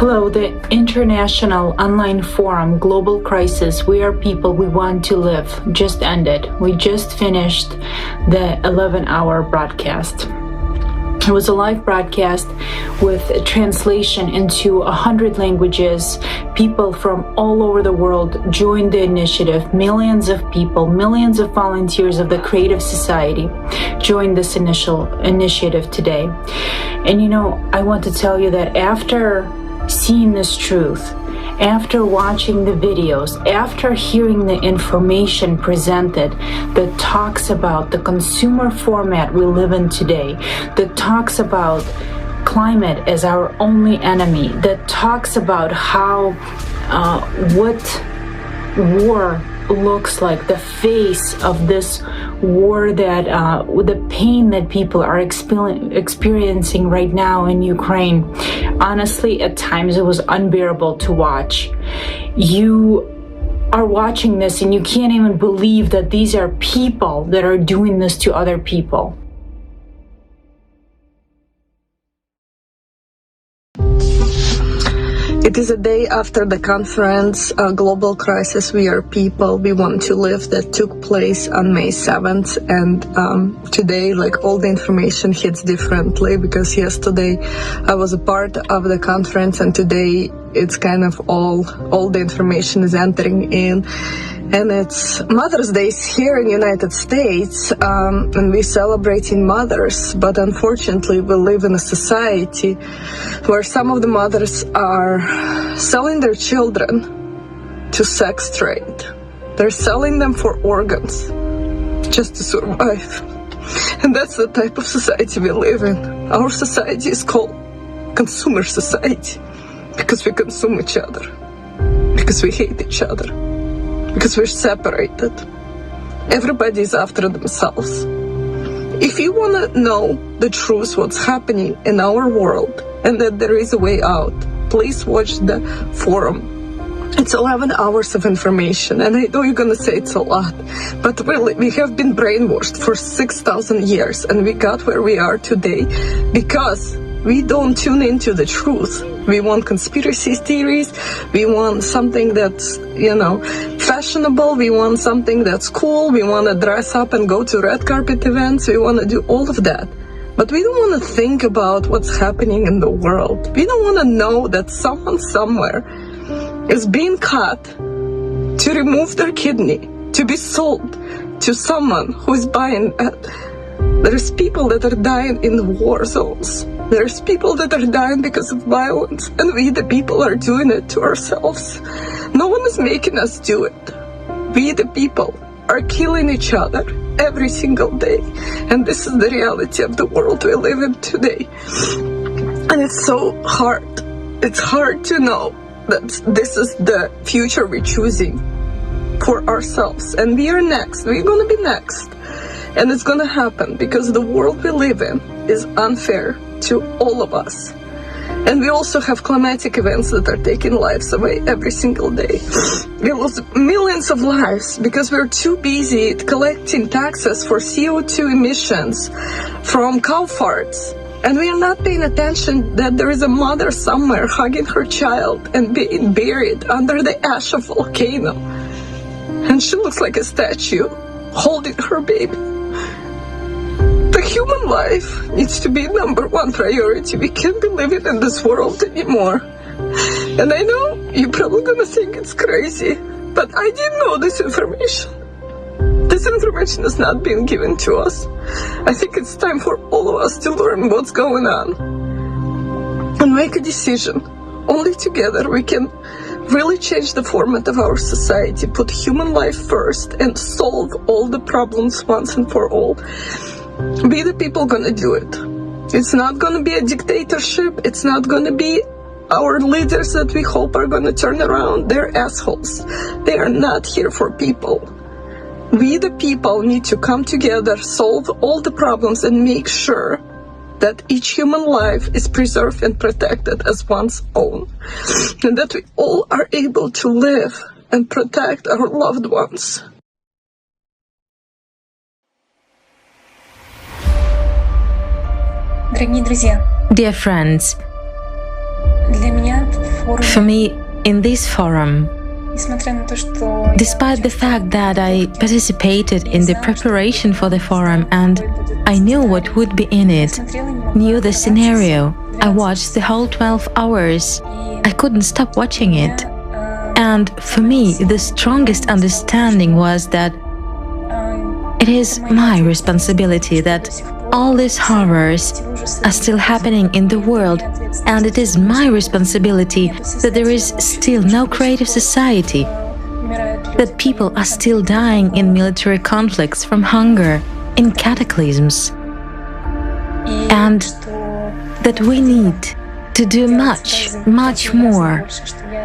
Hello, the International Online Forum Global Crisis We Are People We Want to Live just ended. We just finished the 11-hour broadcast. It was a live broadcast with a translation into 100 languages. People from all over the world joined the initiative. Millions of people, millions of volunteers of the Creative Society joined this initiative today. And I want to tell you that after seeing this truth, after watching the videos, after hearing the information presented that talks about the consumer format we live in today, that talks about climate as our only enemy, that talks about how what war looks like, the face of this war, that the pain that people are experiencing right now in Ukraine. Honestly, at times it was unbearable to watch. You are watching this and you can't even believe that these are people that are doing this to other people. It is a day after the conference, Global Crisis We Are People We Want to Live, that took place on May 7th. And today, all the information hits differently, because yesterday I was a part of the conference, and today it's kind of all the information is entering in. And it's Mother's Day here in the United States, and we're celebrating mothers, but unfortunately we live in a society where some of the mothers are selling their children to sex trade. They're selling them for organs just to survive. And that's the type of society we live in. Our society is called consumer society because we consume each other, because we hate each other, because we're separated. Everybody's after themselves. If you want to know the truth, what's happening in our world, and that there is a way out, please watch the forum. It's 11 hours of information, and I know you're gonna say it's a lot, but really, we have been brainwashed for 6,000 years, and we got where we are today because we don't tune into the truth. We want conspiracy theories, we want something that's, fashionable, we want something that's cool, we want to dress up and go to red carpet events, we want to do all of that. But we don't want to think about what's happening in the world. We don't want to know that someone somewhere is being cut to remove their kidney, to be sold to someone who is buying it. There's people that are dying in war zones. There's people that are dying because of violence, and we, the people, are doing it to ourselves. No one is making us do it. We, the people, are killing each other every single day. And this is the reality of the world we live in today. And it's so hard. It's hard to know that this is the future we're choosing for ourselves. And we are next. We're going to be next. And it's going to happen because the world we live in is unfair to all of us. And we also have climatic events that are taking lives away every single day. We lose millions of lives because we're too busy collecting taxes for CO2 emissions from cow farts. And we are not paying attention that there is a mother somewhere hugging her child and being buried under the ash of a volcano. And she looks like a statue holding her baby. The human life needs to be number one priority. We can't be living in this world anymore. And I know you're probably gonna think it's crazy, but I didn't know this information. This information is not being given to us. I think it's time for all of us to learn what's going on and make a decision. Only together we can really change the format of our society, put human life first, and solve all the problems once and for all. We the people gonna do it. It's not gonna be a dictatorship. It's not gonna be our leaders that we hope are gonna turn around. They're assholes. They are not here for people. We the people need to come together, solve all the problems, and make sure that each human life is preserved and protected as one's own, and that we all are able to live and protect our loved ones. Дорогие друзья, Dear friends, для меня For me, in this forum, despite the fact that I participated in the preparation for the forum and I knew what would be in it, knew the scenario, I watched the whole 12 hours. I couldn't stop watching it. And for me, the strongest understanding was that it is my responsibility that all these horrors are still happening in the world, and it is my responsibility that there is still no creative society, that people are still dying in military conflicts from hunger, in cataclysms, and that we need to do much, much more,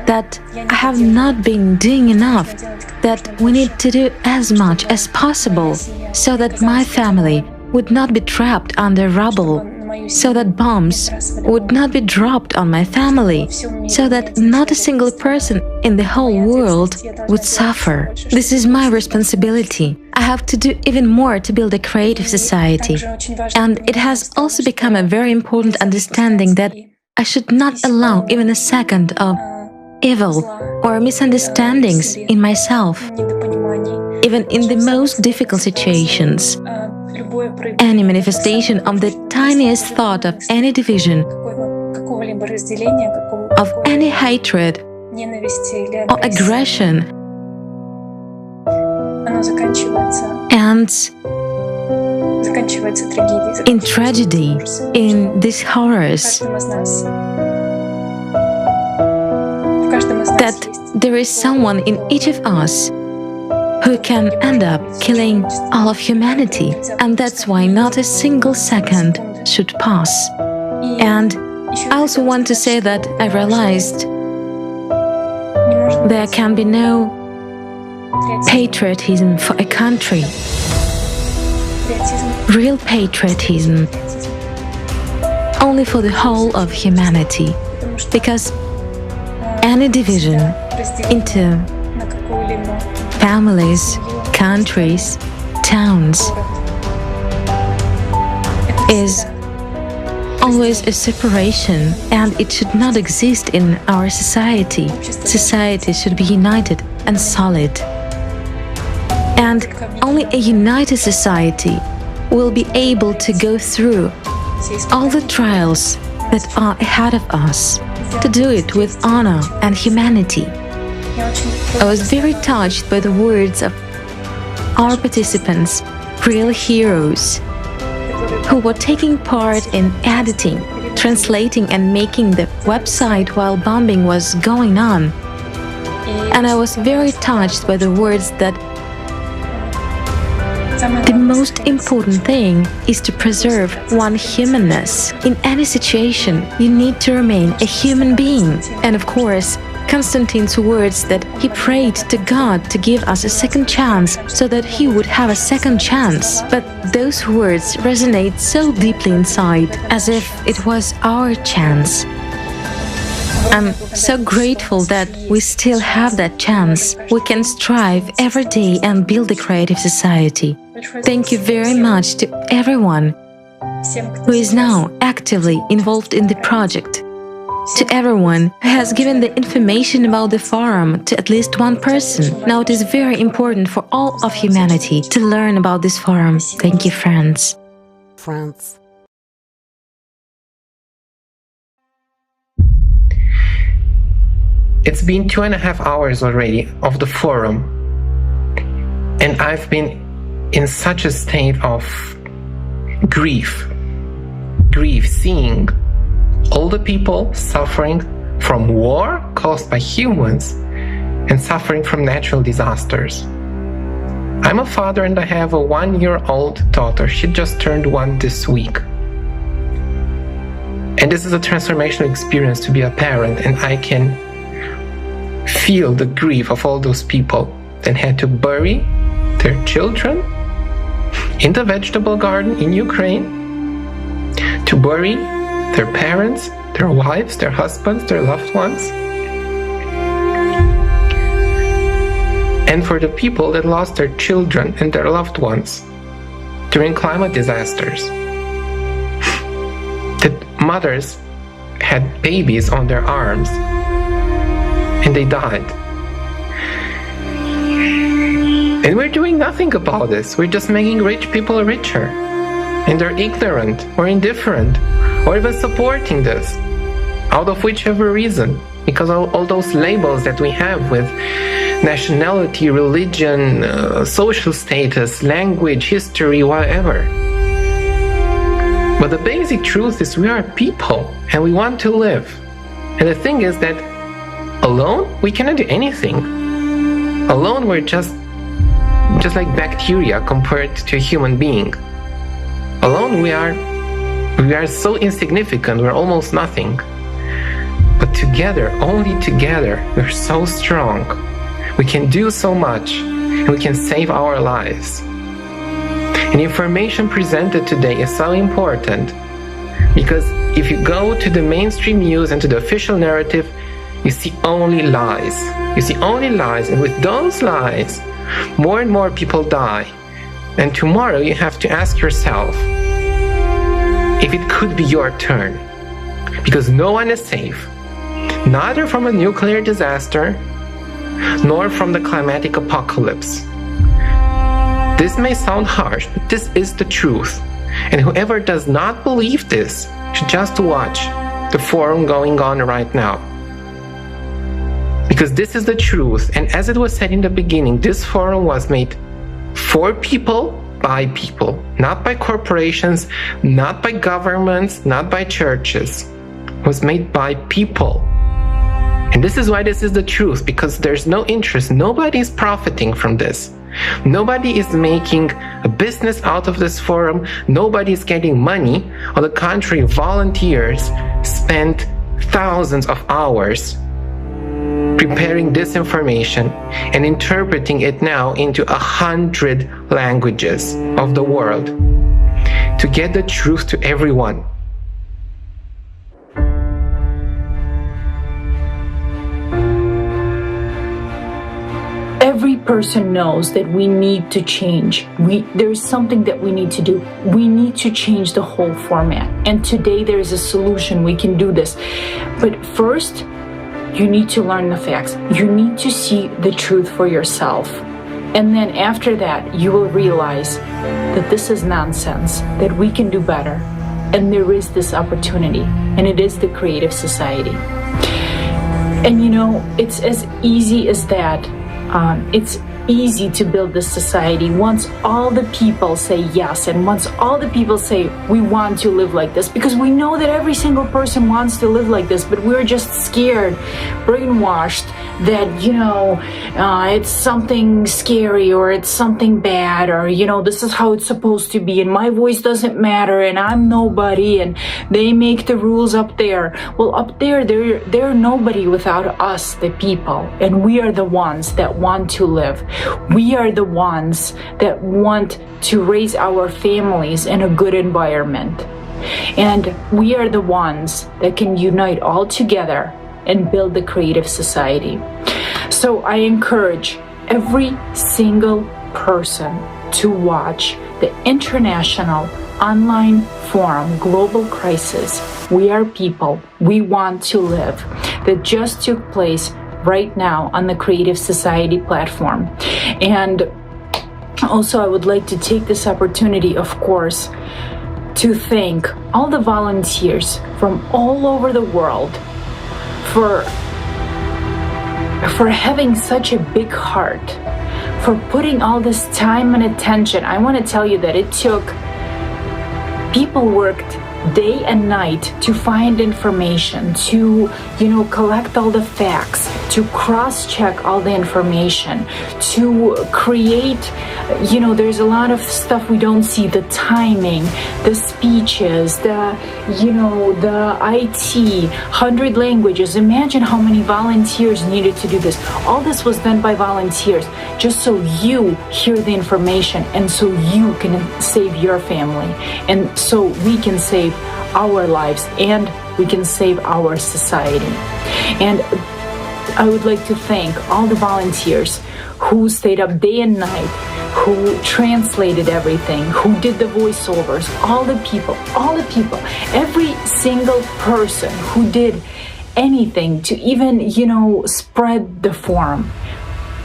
that I have not been doing enough, that we need to do as much as possible so that my family would not be trapped under rubble, so that bombs would not be dropped on my family, so that not a single person in the whole world would suffer. This is my responsibility. I have to do even more to build a creative society. And it has also become a very important understanding that I should not allow even a second of evil or misunderstandings in myself, even in the most difficult situations. Any manifestation of the tiniest thought of any division, of any hatred or aggression, ends in tragedy, in these horrors. That there is someone in each of us who can end up killing all of humanity, and that's why not a single second should pass. And I also want to say that I realized there can be no patriotism for a country. Real patriotism only for the whole of humanity, because any division into families, countries, towns is always a separation, and it should not exist in our society. Society should be united and solid. And only a united society will be able to go through all the trials that are ahead of us, to do it with honor and humanity. I was very touched by the words of our participants, real heroes, who were taking part in editing, translating and making the website while bombing was going on. And I was very touched by the words that the most important thing is to preserve one humanness. In any situation, you need to remain a human being. And of course, Constantine's words that he prayed to God to give us a second chance so that he would have a second chance. But those words resonate so deeply inside, as if it was our chance. I'm so grateful that we still have that chance. We can strive every day and build a creative society. Thank you very much to everyone who is now actively involved in the project, to everyone who has given the information about the forum to at least one person. Now it is very important for all of humanity to learn about this forum. Thank you, friends. It's been 2.5 hours already of the forum, and I've been in such a state of grief, seeing all the people suffering from war caused by humans and suffering from natural disasters. I'm a father and I have a 1-year-old daughter. She just turned 1 this week. And this is a transformational experience to be a parent, and I can feel the grief of all those people that had to bury their children in the vegetable garden in Ukraine, to bury their parents, their wives, their husbands, their loved ones, and for the people that lost their children and their loved ones during climate disasters, that mothers had babies on their arms and they died. And we're doing nothing about this. We're just making rich people richer. And they're ignorant or indifferent or even supporting this, out of whichever reason. Because all those labels that we have with nationality, religion, social status, language, history, whatever. But the basic truth is we are people and we want to live. And the thing is that alone, we cannot do anything. Alone, we're just like bacteria compared to a human being. Alone, we are so insignificant, we're almost nothing. But together, only together, we're so strong. We can do so much, and we can save our lives. And information presented today is so important, because if you go to the mainstream news and to the official narrative, you see only lies. You see only lies, and with those lies, more and more people die. And tomorrow you have to ask yourself if it could be your turn. Because no one is safe, neither from a nuclear disaster, nor from the climatic apocalypse. This may sound harsh, but this is the truth. And whoever does not believe this should just watch the forum going on right now. Because this is the truth, and as it was said in the beginning, this forum was made for people, by people, not by corporations, not by governments, not by churches. It was made by people. And this is why this is the truth, because there's no interest. Nobody is profiting from this. Nobody is making a business out of this forum. Nobody is getting money. On the contrary, volunteers spent thousands of hours preparing this information and interpreting it now into 100 languages of the world to get the truth to everyone. Every person knows that we need to change. There's something that we need to do. We need to change the whole format. And today there is a solution. We can do this. But first, you need to learn the facts. You need to see the truth for yourself. And then after that, you will realize that this is nonsense, that we can do better. And there is this opportunity, and it is the creative society. And you know, it's as easy as that. It's easy to build this society once all the people say yes, and once all the people say we want to live like this, because we know that every single person wants to live like this, but we're just scared, brainwashed that, you know, it's something scary or it's something bad, or, you know, this is how it's supposed to be and my voice doesn't matter and I'm nobody and they make the rules up there. Well, up there, they're nobody without us, the people, and we are the ones that want to live. We are the ones that want to raise our families in a good environment. And we are the ones that can unite all together and build the creative society. So I encourage every single person to watch the International Online Forum Global Crisis, We Are People, We Want to Live, that just took place right now on the Creative Society platform. And also I would like to take this opportunity, of course, to thank all the volunteers from all over the world for having such a big heart, for putting all this time and attention. I want to tell you that it took, people worked day and night to find information, to, you know, collect all the facts, to cross-check all the information, to create, you know, there's a lot of stuff we don't see, the timing, the speeches, the, you know, the IT, 100 languages. Imagine how many volunteers needed to do this. All this was done by volunteers, just so you hear the information and so you can save your family, and so we can save our lives and we can save our society. And I would like to thank all the volunteers who stayed up day and night, who translated everything, who did the voiceovers, all the people, every single person who did anything to even, spread the forum,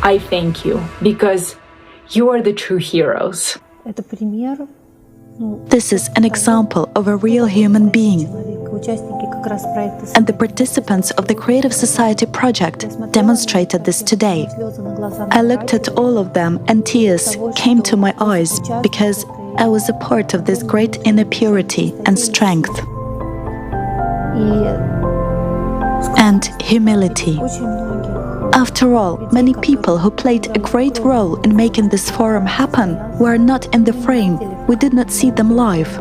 I thank you, because you are the true heroes. This is an example of a real human being. And the participants of the Creative Society project demonstrated this today. I looked at all of them and tears came to my eyes because I was a part of this great inner purity and strength. And humility. After all, many people who played a great role in making this forum happen were not in the frame. We did not see them live.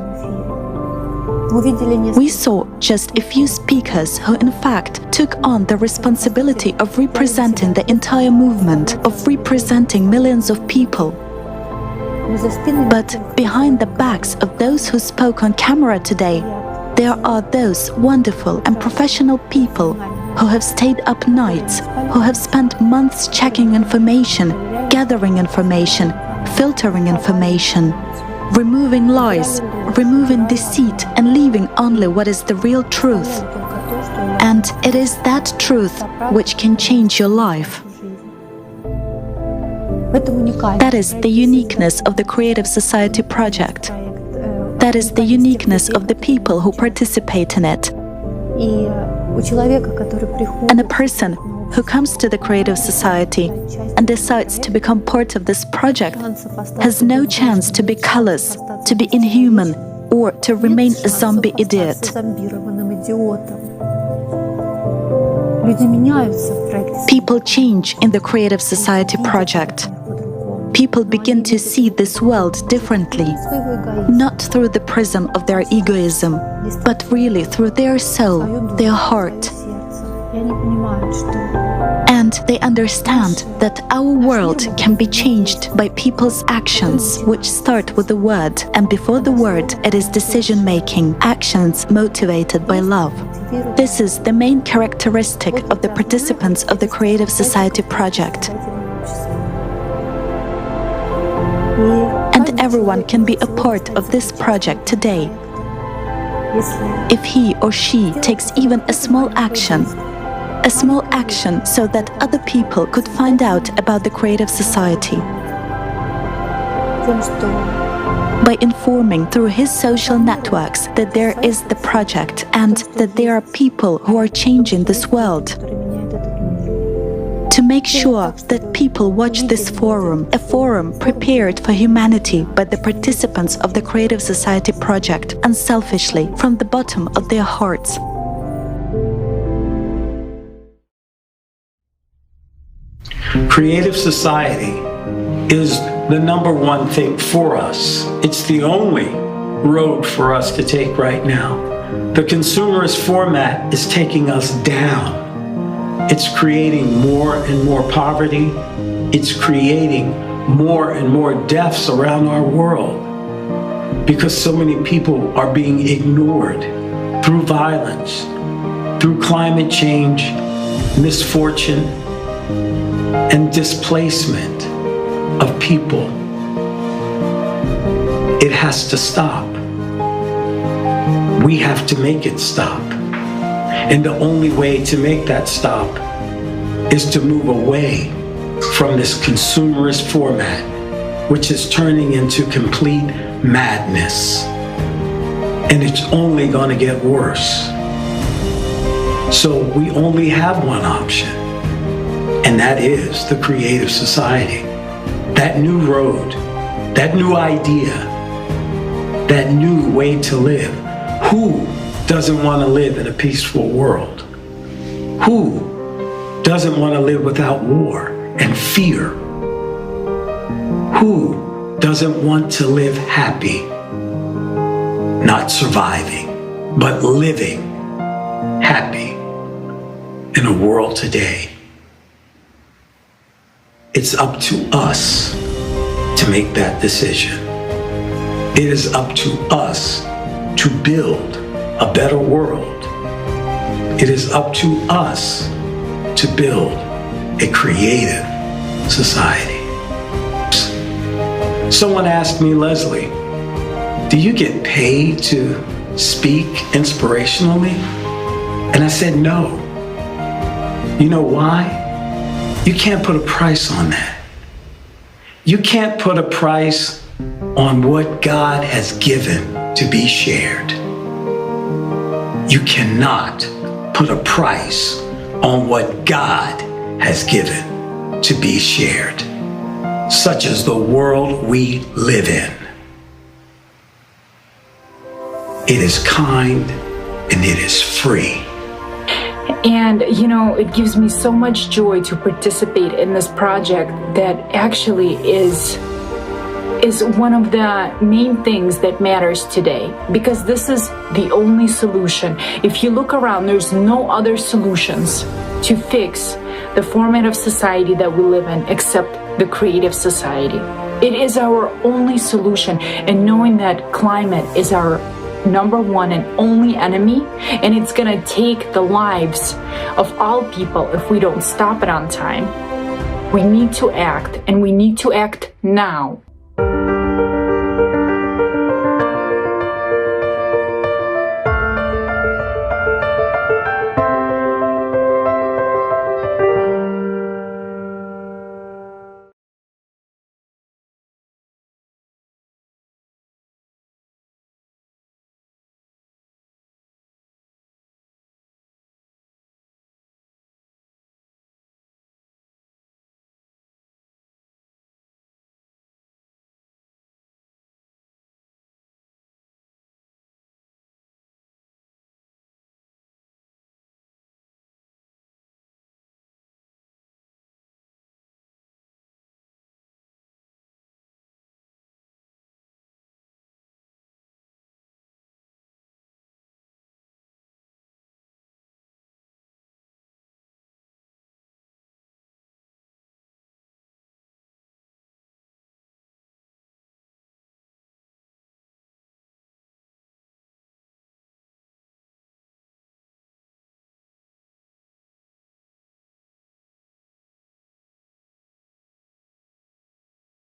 We saw just a few speakers who in fact took on the responsibility of representing the entire movement, of representing millions of people. But behind the backs of those who spoke on camera today, there are those wonderful and professional people who have stayed up nights, who have spent months checking information, gathering information, filtering information, removing lies, removing deceit, and leaving only what is the real truth. And it is that truth which can change your life. That is the uniqueness of the Creative Society project. That is the uniqueness of the people who participate in it. And a person who comes to the Creative Society and decides to become part of this project has no chance to be callous, to be inhuman, or to remain a zombie idiot. People change in the Creative Society project. People begin to see this world differently, not through the prism of their egoism, but really through their soul, their heart. And they understand that our world can be changed by people's actions, which start with the word, and before the word, it is decision-making, actions motivated by love. This is the main characteristic of the participants of the Creative Society project. And everyone can be a part of this project today. If he or she takes even a small action so that other people could find out about the Creative Society. By informing through his social networks that there is the project and that there are people who are changing this world. To make sure that people watch this forum, a forum prepared for humanity by the participants of the Creative Society project, unselfishly, from the bottom of their hearts. Creative Society is the number one thing for us. It's the only road for us to take right now. The consumerist format is taking us down. It's creating more and more poverty. It's creating more and more deaths around our world because so many people are being ignored through violence, through climate change, misfortune, and displacement of people. It has to stop. We have to make it stop. And the only way to make that stop is to move away from this consumerist format, which is turning into complete madness. And it's only going to get worse. So we only have one option, and that is the Creative Society. That new road, that new idea, that new way to live. Who doesn't want to live in a peaceful world? Who doesn't want to live without war and fear? Who doesn't want to live happy? Not surviving, but living happy in a world today. It's up to us to make that decision. It is up to us to build a better world. It is up to us to build a creative society. Someone asked me, Leslie, do you get paid to speak inspirationally? And I said, no, You know why? You can't put a price on that. You can't put a price on what God has given to be shared. You cannot put a price on what God has given to be shared, such as the world we live in. It is kind and it is free. And, you know, it gives me so much joy to participate in this project that actually is one of the main things that matters today, because this is the only solution. If you look around, there's no other solutions to fix the format of society that we live in except the creative society. It is our only solution, and knowing that climate is our number one and only enemy, and it's gonna take the lives of all people if we don't stop it on time. We need to act, and we need to act now.